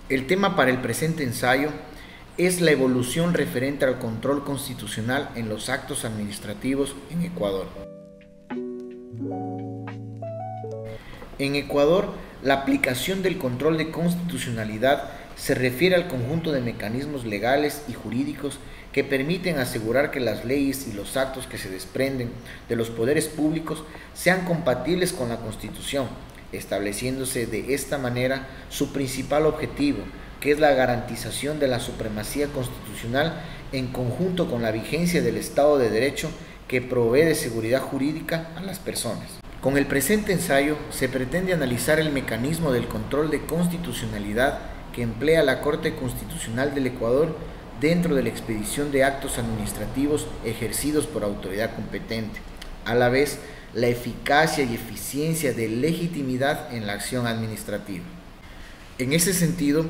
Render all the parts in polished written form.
El tema para el presente ensayo es la evolución referente al control constitucional en los actos administrativos en Ecuador. En Ecuador, la aplicación del control de constitucionalidad se refiere al conjunto de mecanismos legales y jurídicos que permiten asegurar que las leyes y los actos que se desprenden de los poderes públicos sean compatibles con la Constitución, estableciéndose de esta manera su principal objetivo, que es la garantización de la supremacía constitucional en conjunto con la vigencia del Estado de Derecho que provee de seguridad jurídica a las personas. Con el presente ensayo se pretende analizar el mecanismo del control de constitucionalidad que emplea la Corte Constitucional del Ecuador dentro de la expedición de actos administrativos ejercidos por autoridad competente, a la vez la eficacia y eficiencia de legitimidad en la acción administrativa. En ese sentido,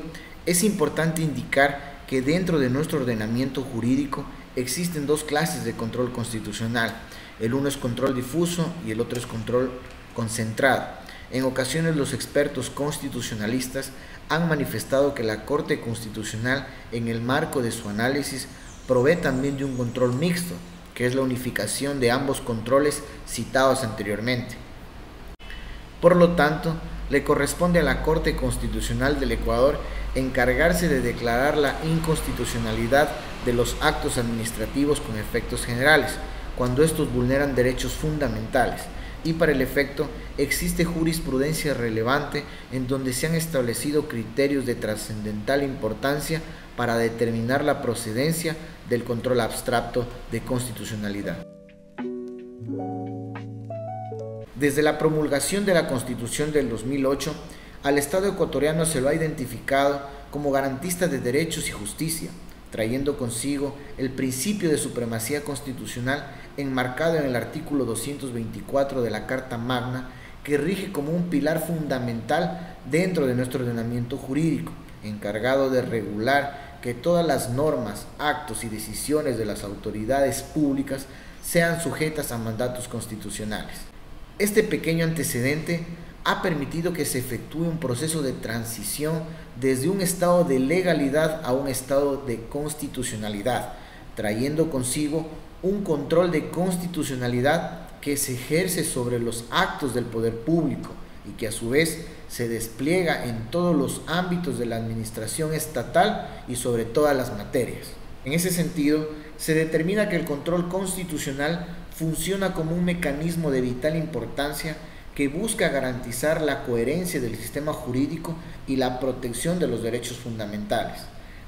es importante indicar que dentro de nuestro ordenamiento jurídico existen dos clases de control constitucional. El uno es control difuso y el otro es control concentrado. En ocasiones los expertos constitucionalistas han manifestado que la Corte Constitucional, en el marco de su análisis, provee también de un control mixto, que es la unificación de ambos controles citados anteriormente. Por lo tanto, le corresponde a la Corte Constitucional del Ecuador encargarse de declarar la inconstitucionalidad de los actos administrativos con efectos generales, cuando estos vulneran derechos fundamentales, y para el efecto existe jurisprudencia relevante en donde se han establecido criterios de trascendental importancia para determinar la procedencia del control abstracto de constitucionalidad. Desde la promulgación de la Constitución del 2008, al Estado ecuatoriano se lo ha identificado como garantista de derechos y justicia, trayendo consigo el principio de supremacía constitucional enmarcado en el artículo 224 de la Carta Magna, que rige como un pilar fundamental dentro de nuestro ordenamiento jurídico, encargado de regular que todas las normas, actos y decisiones de las autoridades públicas sean sujetas a mandatos constitucionales. Este pequeño antecedente ha permitido que se efectúe un proceso de transición desde un estado de legalidad a un estado de constitucionalidad, trayendo consigo un control de constitucionalidad que se ejerce sobre los actos del poder público y que a su vez se despliega en todos los ámbitos de la administración estatal y sobre todas las materias. En ese sentido, se determina que el control constitucional funciona como un mecanismo de vital importancia que busca garantizar la coherencia del sistema jurídico y la protección de los derechos fundamentales.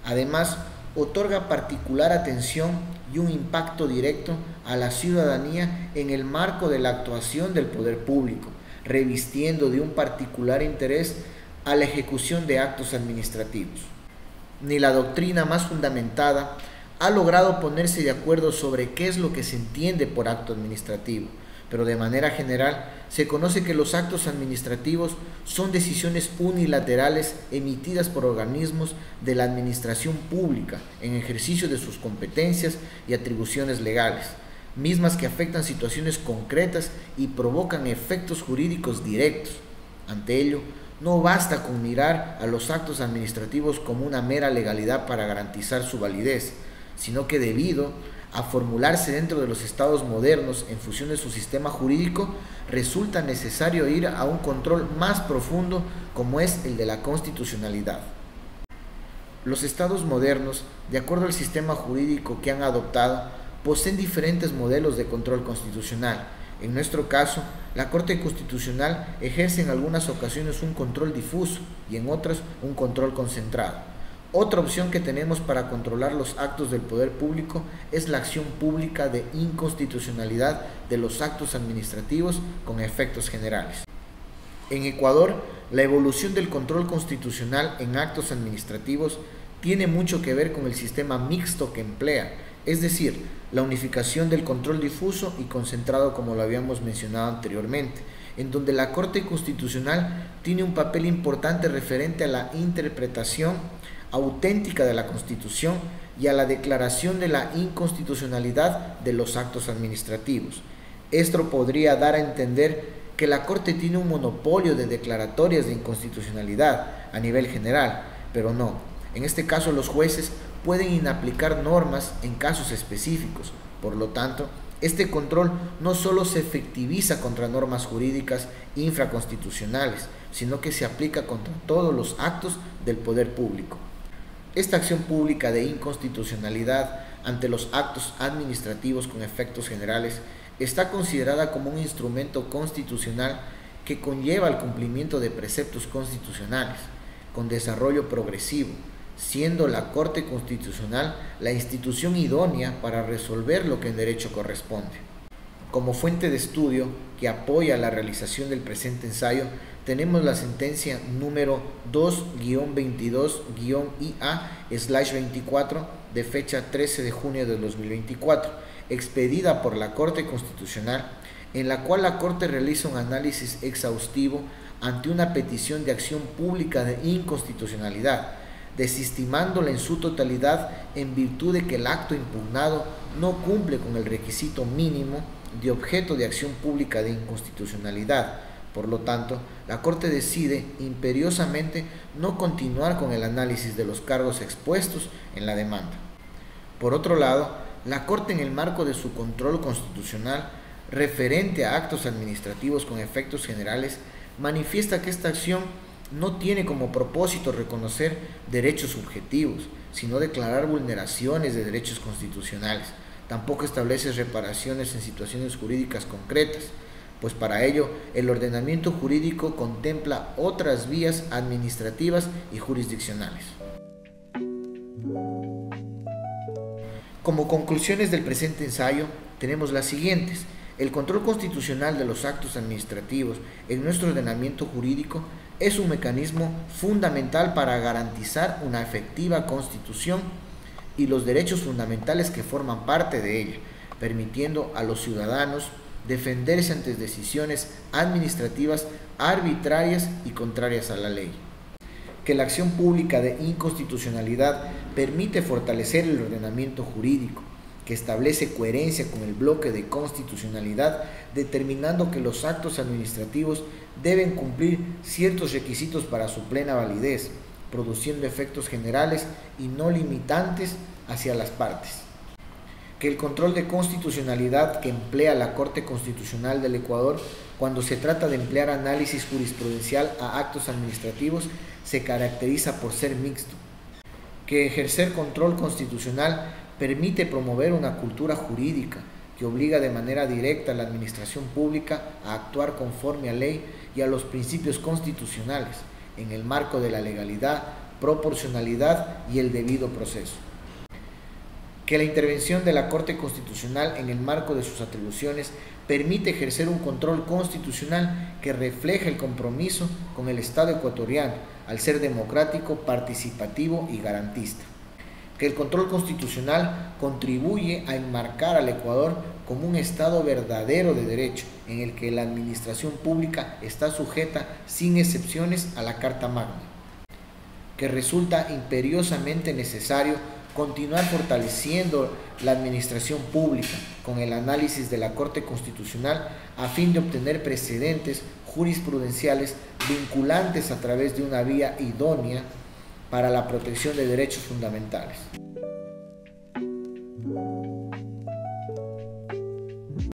Además, otorga particular atención y un impacto directo a la ciudadanía en el marco de la actuación del poder público, revistiendo de un particular interés a la ejecución de actos administrativos. Ni la doctrina más fundamentada ha logrado ponerse de acuerdo sobre qué es lo que se entiende por acto administrativo, pero de manera general se conoce que los actos administrativos son decisiones unilaterales emitidas por organismos de la administración pública en ejercicio de sus competencias y atribuciones legales, mismas que afectan situaciones concretas y provocan efectos jurídicos directos. Ante ello, no basta con mirar a los actos administrativos como una mera legalidad para garantizar su validez, sino que debido a formularse dentro de los estados modernos en función de su sistema jurídico, resulta necesario ir a un control más profundo como es el de la constitucionalidad. Los estados modernos, de acuerdo al sistema jurídico que han adoptado, poseen diferentes modelos de control constitucional. En nuestro caso, la Corte Constitucional ejerce en algunas ocasiones un control difuso y en otras un control concentrado. Otra opción que tenemos para controlar los actos del poder público es la acción pública de inconstitucionalidad de los actos administrativos con efectos generales. En Ecuador, la evolución del control constitucional en actos administrativos tiene mucho que ver con el sistema mixto que emplea, es decir, la unificación del control difuso y concentrado como lo habíamos mencionado anteriormente, en donde la Corte Constitucional tiene un papel importante referente a la interpretación auténtica de la Constitución y a la declaración de la inconstitucionalidad de los actos administrativos. Esto podría dar a entender que la Corte tiene un monopolio de declaratorias de inconstitucionalidad a nivel general, pero no. En este caso los jueces pueden inaplicar normas en casos específicos. Por lo tanto, este control no solo se efectiviza contra normas jurídicas infraconstitucionales, sino que se aplica contra todos los actos del poder público. Esta acción pública de inconstitucionalidad ante los actos administrativos con efectos generales está considerada como un instrumento constitucional que conlleva el cumplimiento de preceptos constitucionales, con desarrollo progresivo, siendo la Corte Constitucional la institución idónea para resolver lo que en derecho corresponde. Como fuente de estudio que apoya la realización del presente ensayo, tenemos la sentencia número 2-22-IA/24 de fecha 13 de junio de 2024, expedida por la Corte Constitucional, en la cual la Corte realiza un análisis exhaustivo ante una petición de acción pública de inconstitucionalidad, desestimándola en su totalidad en virtud de que el acto impugnado no cumple con el requisito mínimo de objeto de acción pública de inconstitucionalidad. Por lo tanto, la Corte decide imperiosamente no continuar con el análisis de los cargos expuestos en la demanda. Por otro lado, la Corte, en el marco de su control constitucional referente a actos administrativos con efectos generales, manifiesta que esta acción no tiene como propósito reconocer derechos subjetivos, sino declarar vulneraciones de derechos constitucionales. Tampoco establece reparaciones en situaciones jurídicas concretas, pues para ello el ordenamiento jurídico contempla otras vías administrativas y jurisdiccionales. Como conclusiones del presente ensayo, tenemos las siguientes. El control constitucional de los actos administrativos en nuestro ordenamiento jurídico es un mecanismo fundamental para garantizar una efectiva constitución y los derechos fundamentales que forman parte de ella, permitiendo a los ciudadanos defenderse ante decisiones administrativas arbitrarias y contrarias a la ley. Que la acción pública de inconstitucionalidad permite fortalecer el ordenamiento jurídico, que establece coherencia con el bloque de constitucionalidad, determinando que los actos administrativos deben cumplir ciertos requisitos para su plena validez, produciendo efectos generales y no limitantes hacia las partes. Que el control de constitucionalidad que emplea la Corte Constitucional del Ecuador cuando se trata de emplear análisis jurisprudencial a actos administrativos se caracteriza por ser mixto. Que ejercer control constitucional permite promover una cultura jurídica que obliga de manera directa a la administración pública a actuar conforme a ley y a los principios constitucionales, en el marco de la legalidad, proporcionalidad y el debido proceso. Que la intervención de la Corte Constitucional en el marco de sus atribuciones permite ejercer un control constitucional que refleja el compromiso con el Estado ecuatoriano al ser democrático, participativo y garantista. Que el control constitucional contribuye a enmarcar al Ecuador como un Estado verdadero de derecho, en el que la administración pública está sujeta sin excepciones a la Carta Magna. Que resulta imperiosamente necesario continuar fortaleciendo la administración pública con el análisis de la Corte Constitucional a fin de obtener precedentes jurisprudenciales vinculantes a través de una vía idónea para la protección de derechos fundamentales.